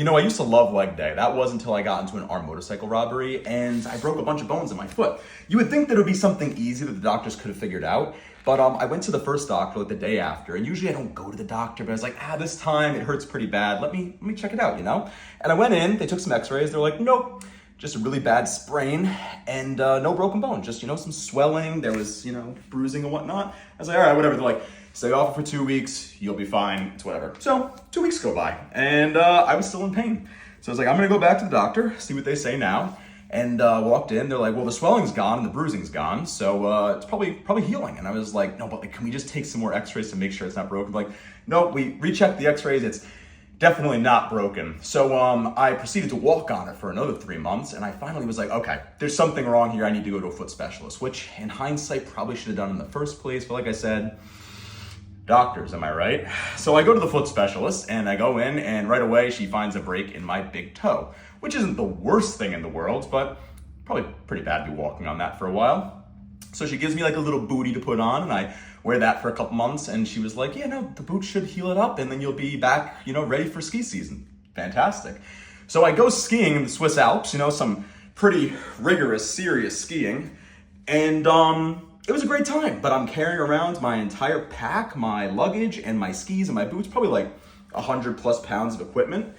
You know, I used to love leg day. That was until I got into an armed motorcycle robbery and I broke a bunch of bones in my foot. You would think that it would be something easy that the doctors could have figured out, but I went to the first doctor like the day after, and usually I don't go to the doctor, but I was like, this time it hurts pretty bad. Let me check it out, you know? And I went in, they took some x-rays, they're like, nope, just a really bad sprain and no broken bone, just, some swelling, there was, bruising and whatnot. I was like, all right, whatever. They're like, stay off it for 2 weeks, you'll be fine, it's whatever. So 2 weeks go by and I was still in pain. So I was like, I'm gonna go back to the doctor, see what they say now. And walked in, they're like, well, the swelling's gone and the bruising's gone, so it's probably healing. And I was like, no, but can we just take some more x-rays to make sure it's not broken? Like, no, we rechecked the x-rays, it's definitely not broken. So I proceeded to walk on it for another 3 months, and I finally was like, okay, there's something wrong here, I need to go to a foot specialist, which in hindsight probably should have done in the first place, but like I said, doctors, am I right? So I go to the foot specialist and I go in and right away she finds a break in my big toe, which isn't the worst thing in the world, but probably pretty bad to be walking on that for a while. So she gives me like a little bootie to put on and I wear that for a couple months and she was like, yeah, no, the boot should heal it up and then you'll be back, ready for ski season. Fantastic. So I go skiing in the Swiss Alps, some pretty rigorous, serious skiing, and it was a great time, but I'm carrying around my entire pack, my luggage and my skis and my boots, probably like 100 plus pounds of equipment.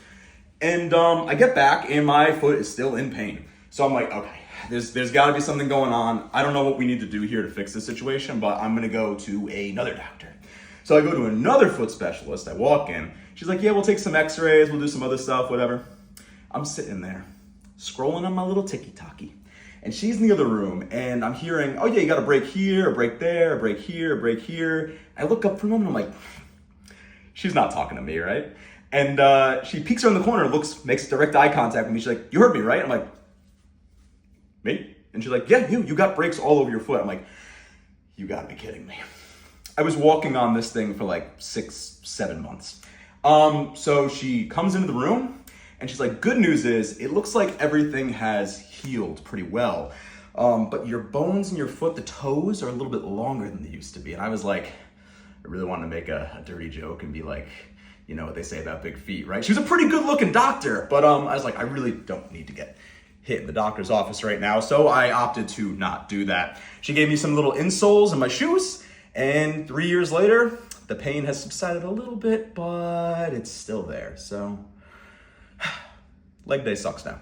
And I get back and my foot is still in pain. So I'm like, okay, there's gotta be something going on. I don't know what we need to do here to fix this situation, but I'm gonna go to another doctor. So I go to another foot specialist, I walk in, she's like, yeah, we'll take some x-rays, we'll do some other stuff, whatever. I'm sitting there, scrolling on my little ticky-tacky. And she's in the other room, and I'm hearing, oh yeah, you got a break here, a break there, a break here, a break here. I look up for a moment, I'm like, she's not talking to me, right? And she peeks around the corner, makes direct eye contact with me. She's like, you heard me, right? I'm like, me? And she's like, yeah, you got breaks all over your foot. I'm like, you gotta be kidding me. I was walking on this thing for like 6-7 months. So she comes into the room, and she's like, good news is, it looks like everything has healed pretty well. But your bones in your foot, the toes, are a little bit longer than they used to be. And I was like, I really wanted to make a dirty joke and be like, you know what they say about big feet, right? She was a pretty good looking doctor, but I was like, I really don't need to get hit in the doctor's office right now. So I opted to not do that. She gave me some little insoles in my shoes, and 3 years later, the pain has subsided a little bit, but it's still there. So leg day sucks now.